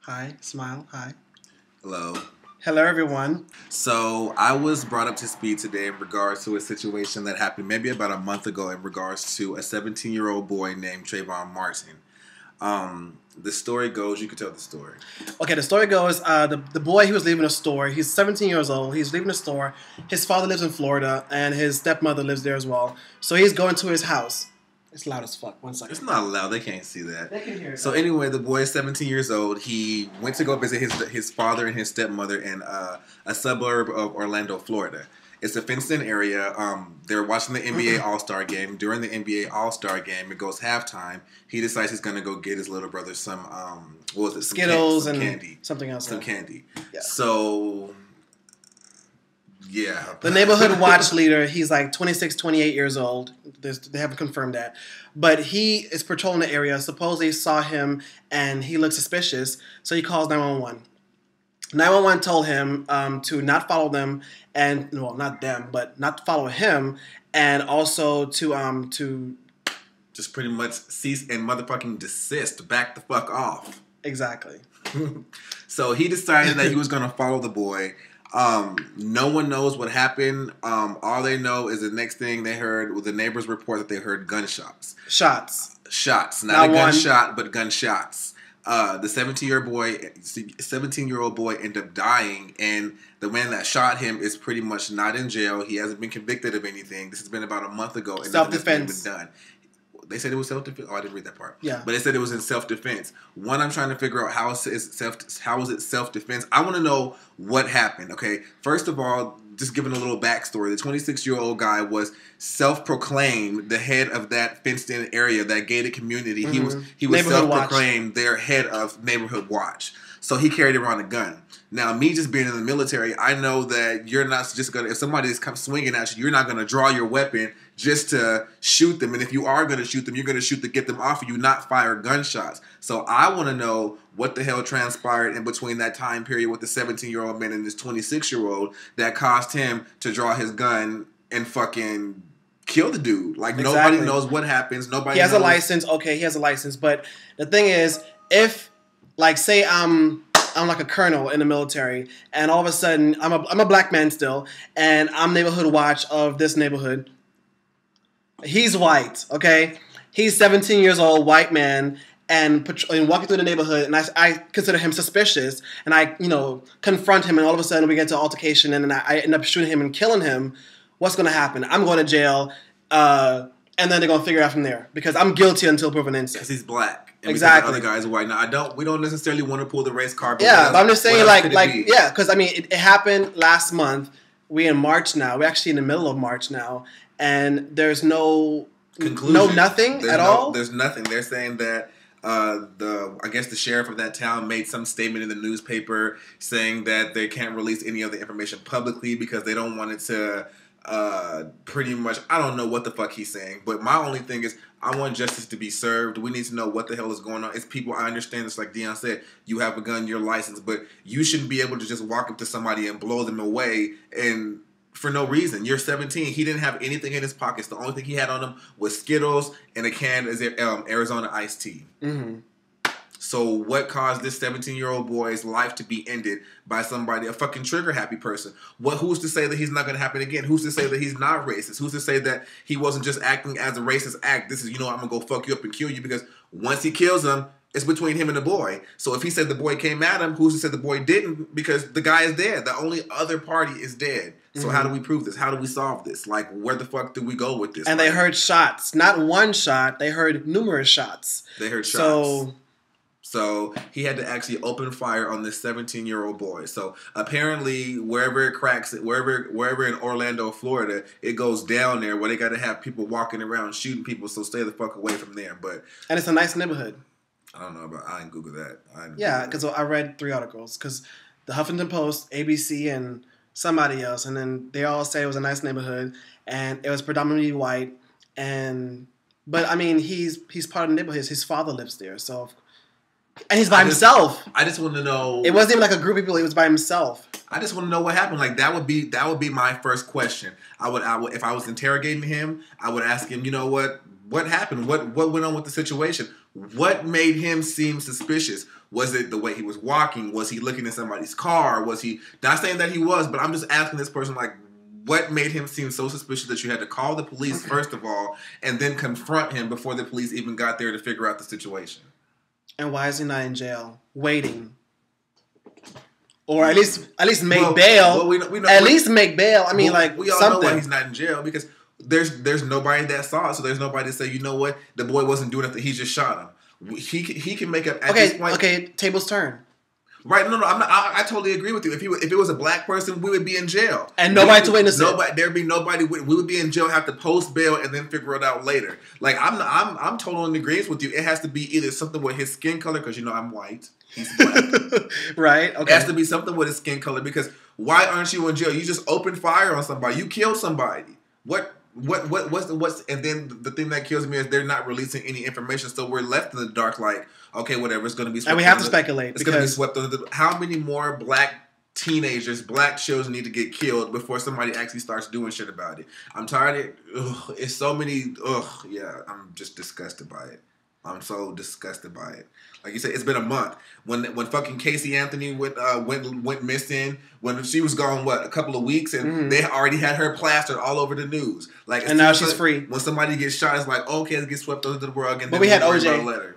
Hi, smile, hi. Hello. Hello, everyone. So I was brought up to speed today in regards to a situation that happened maybe about a month ago in regards to a 17-year-old boy named Trayvon Martin. The story goes, you can tell the story. Okay, the story goes, the boy, he was leaving a store. He's 17 years old. He's leaving a store. His father lives in Florida, and his stepmother lives there as well. So he's going to his house. It's loud as fuck. One second. It's not loud. They can't see that. They can hear it. So anyway, the boy is 17 years old. He went to go visit his father and his stepmother in a suburb of Orlando, Florida. It's a fenced-in area. They're watching the NBA All-Star game. During the NBA All-Star game, it goes halftime. He decides he's going to go get his little brother some, what was it? Skittles some and candy. something else. Some candy. Yeah. So, yeah. The neighborhood watch leader, he's like 26, 28 years old. They haven't confirmed that. But he is patrolling the area. Supposedly saw him and he looked suspicious. So he calls 911. 911 told him to not follow them and, well, not them, but not to follow him. And also to just pretty much cease and motherfucking desist. Back the fuck off. Exactly. So he decided that he was going to follow the boy. No one knows what happened. All they know is the next thing they heard was the neighbors report that they heard gunshots. Shots. Not a gunshot, but gunshots. The 17-year-old boy ended up dying, and the man that shot him is pretty much not in jail. He hasn't been convicted of anything. This has been about a month ago, and self-defense. Nothing has been done. They said it was self-defense. Oh, I didn't read that part. Yeah. But they said it was in self-defense. One, I'm trying to figure out how is it self-defense. I want to know what happened, okay? First of all, just giving a little backstory, the 26-year-old guy was self-proclaimed the head of that fenced-in area, that gated community. Mm-hmm. He was self-proclaimed their head of neighborhood watch. So he carried around a gun. Now, me just being in the military, I know that you're not just going to, if somebody comes swinging at you, you're not going to draw your weapon just to shoot them. And if you are going to shoot them, you're going to shoot to get them off of you, not fire gunshots. So I want to know what the hell transpired in between that time period with the 17-year-old man and this 26-year-old that caused him to draw his gun and fucking kill the dude. Like, exactly. Nobody knows what happens. Nobody knows. He has a license. Okay, he has a license. But the thing is, if, like, say I'm like a colonel in the military, and all of a sudden I'm a black man still, and I'm neighborhood watch of this neighborhood. He's white, okay? He's 17 years old, white man, and walking through the neighborhood, and I consider him suspicious, and I confront him, and all of a sudden we get into an altercation, and then I end up shooting him and killing him. What's going to happen? I'm going to jail, and then they're going to figure it out from there, because I'm guilty until proven innocent. Because he's black. And exactly. The other guy's white. Now, we don't necessarily want to pull the race card. Yeah, but I'm just saying, yeah, because I mean, it happened last month. We're in March now. We're actually in the middle of March now, and there's no conclusion, nothing at all. There's nothing. They're saying that I guess the sheriff of that town made some statement in the newspaper saying that they can't release any of the information publicly because they don't want it to. Pretty much, I don't know what the fuck he's saying, but my only thing is I want justice to be served. We need to know what the hell is going on. It's people, I understand, it's like Dion said, you have a gun, you're licensed, but you shouldn't be able to just walk up to somebody and blow them away and for no reason. You're 17. He didn't have anything in his pockets. The only thing he had on him was Skittles and a can of Arizona iced tea. Mm-hmm. So what caused this 17-year-old boy's life to be ended by somebody, a fucking trigger-happy person? Who's to say that he's not going to happen again? Who's to say that he's not racist? Who's to say that he wasn't just acting as a racist act? This is, I'm going to go fuck you up and kill you, because once he kills him, it's between him and the boy. So if he said the boy came at him, who's to say the boy didn't? Because the guy is dead. The only other party is dead. So how do we prove this? How do we solve this? Like, where the fuck do we go with this? And they heard shots. Not one shot. They heard numerous shots. They heard shots. So he had to actually open fire on this 17-year-old boy. So apparently, wherever it cracks, wherever in Orlando, Florida, it goes down there where they got to have people walking around shooting people. So stay the fuck away from there. And it's a nice neighborhood. I don't know, but I didn't Google that. Yeah, because I read 3 articles. Because the Huffington Post, ABC, and somebody else, and then they all say it was a nice neighborhood, and it was predominantly white. But I mean, he's part of the neighborhood. His father lives there, so. And he's by himself. I just want to know. It wasn't even like a group of people. He was by himself. I just want to know what happened. Like that would be my first question. I would if I was interrogating him, I would ask him. What happened? What went on with the situation? What made him seem suspicious? Was it the way he was walking? Was he looking at somebody's car? Was he not saying that he was, but I'm just asking this person like, what made him seem so suspicious that you had to call the police first of all and then confront him before the police even got there to figure out the situation? And why is he not in jail waiting? Or at least make bail. Well, we know, at least make bail. I mean, like we all something. know why he's not in jail because there's nobody that saw it, so there's nobody to say, you know what, the boy wasn't doing nothing. He just shot him. He can make up at this point. Okay, tables turn. Right? No, I'm not. I totally agree with you. If it was a black person, we would be in jail, and nobody to witness it. There'd be nobody. We would be in jail, have to post bail, and then figure it out later. Like I'm totally in agreement with you. It has to be either something with his skin color, because you know I'm white. He's black. Right? Okay. It has to be something with his skin color, because why aren't you in jail? You just opened fire on somebody. You killed somebody. What's and then the thing that kills me is they're not releasing any information, so we're left in the dark. Like, okay, whatever, it's going to be swept. And we have to speculate. It's going to be swept under the. How many more black teenagers, black children need to get killed before somebody actually starts doing shit about it? I'm tired of it. It's so many. Yeah, I'm just disgusted by it. I'm so disgusted by it. Like you said, it's been a month. When fucking Casey Anthony went missing, when she was gone, a couple of weeks, and they already had her plastered all over the news. Like, and now she's free. When somebody gets shot, it's like, okay, it gets swept under the rug. And but we had OJ.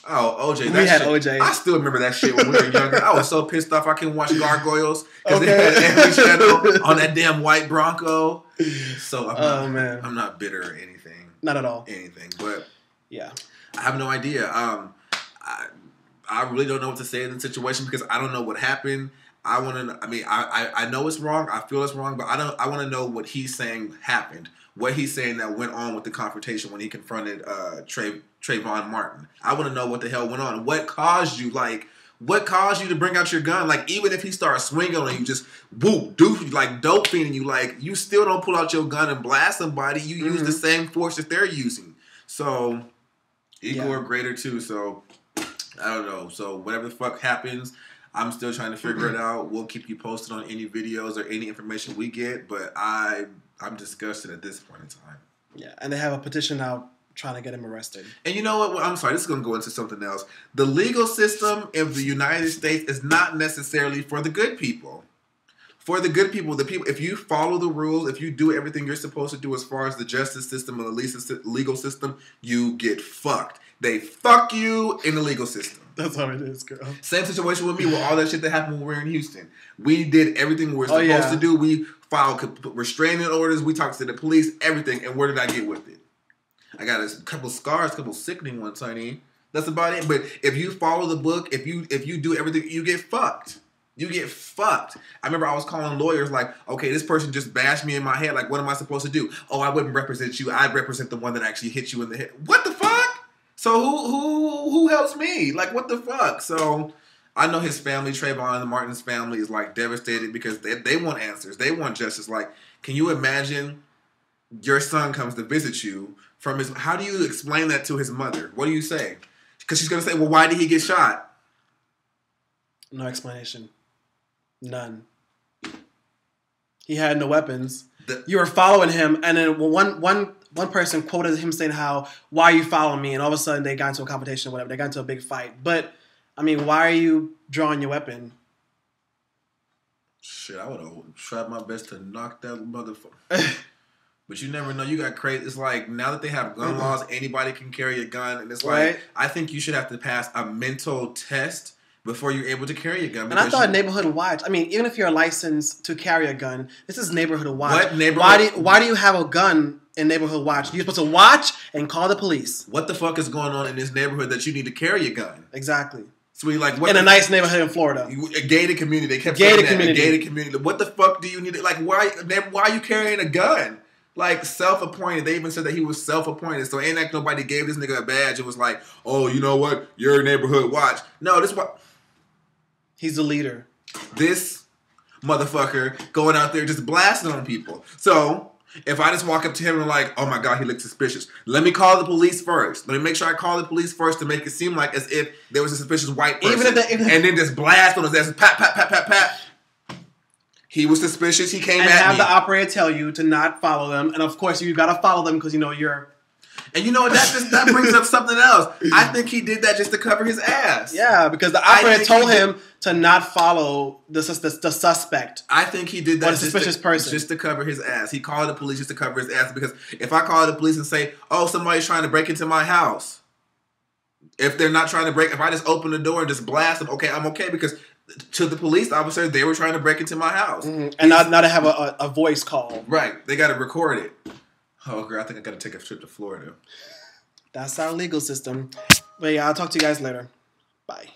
OJ. We had OJ. I still remember that shit when we were younger. I was so pissed off I couldn't watch Gargoyles because they had every shadow on that damn white Bronco. So I'm not bitter or anything. Not at all. Anything, but yeah. I have no idea. I really don't know what to say in the situation because I don't know what happened. I want to. I mean, I know it's wrong. I feel it's wrong, but I want to know what he's saying happened. What he's saying that went on with the confrontation when he confronted Trayvon Martin. I want to know what the hell went on. What caused you? Like, what caused you to bring out your gun? Like, even if he starts swinging on you, just dope fiending you, like, you still don't pull out your gun and blast somebody. You use the same force that they're using. So. Equal or greater too, so I don't know. So whatever the fuck happens, I'm still trying to figure it out. We'll keep you posted on any videos or any information we get, but I'm disgusted at this point in time. Yeah, and they have a petition out trying to get him arrested. And you know what? Well, I'm sorry, this is going to go into something else. The legal system of the United States is not necessarily for the good people. For the good people, if you follow the rules, if you do everything you're supposed to do as far as the justice system and the legal system, you get fucked. They fuck you in the legal system. That's how it is, girl. Same situation with me with all that shit that happened when we were in Houston. We did everything we were supposed to do. We filed restraining orders. We talked to the police, everything. And where did I get with it? I got a couple scars, a couple sickening ones, honey. That's about it. But if you follow the book, if you do everything, you get fucked. You get fucked. I remember I was calling lawyers like, okay, this person just bashed me in my head. Like, what am I supposed to do? Oh, I wouldn't represent you. I'd represent the one that actually hit you in the head. What the fuck? So who helps me? Like, what the fuck? So I know his family, Trayvon Martin's family, is like devastated because they want answers. They want justice. Like, can you imagine your son comes to visit you from his... How do you explain that to his mother? What do you say? Because she's going to say, well, why did he get shot? No explanation. None. He had no weapons. You were following him, and then one person quoted him saying how, why are you following me? And all of a sudden they got into a confrontation or whatever. They got into a big fight. But, I mean, why are you drawing your weapon? Shit, I would have tried my best to knock that motherfucker. But you never know. You got crazy. It's like, now that they have gun laws, anybody can carry a gun. And it's like, I think you should have to pass a mental test before you're able to carry a gun. And I thought neighborhood watch. I mean, even if you're licensed to carry a gun, this is neighborhood watch. What neighborhood? Why do you have a gun in neighborhood watch? You're supposed to watch and call the police. What the fuck is going on in this neighborhood that you need to carry a gun? Exactly. So we like in a nice neighborhood in Florida, a gated community. They kept saying that, a gated community. What the fuck do you need? Like, why are you carrying a gun? Like, self-appointed. They even said that he was self-appointed. So ain't like nobody gave this nigga a badge. It was like, oh, you know what? You're a neighborhood watch. No, this what. He's the leader. This motherfucker going out there just blasting on people. So if I just walk up to him and like, oh my God, he looks suspicious. Let me call the police first. Let me make sure I call the police first to make it seem like as if there was a suspicious white person. And then just blast on his ass. Pat, pat, pat, pat, pat. He was suspicious. He came at me. And have the operator tell you to not follow them. And of course, you got to follow them because, you know, you're And you know what? That brings up something else. I think he did that just to cover his ass. Yeah, because the operator told him to not follow the suspect. I think he did that person. Just to cover his ass. He called the police just to cover his ass because if I call the police and say, "Oh, somebody's trying to break into my house," if they're not trying to break, if I just open the door and just blast them, okay, I'm okay because to the police officer, they were trying to break into my house. Mm-hmm. And not to have a voice call. Right. They got to record it. Oh, girl, I think I got to take a trip to Florida. That's our legal system. But yeah, I'll talk to you guys later. Bye.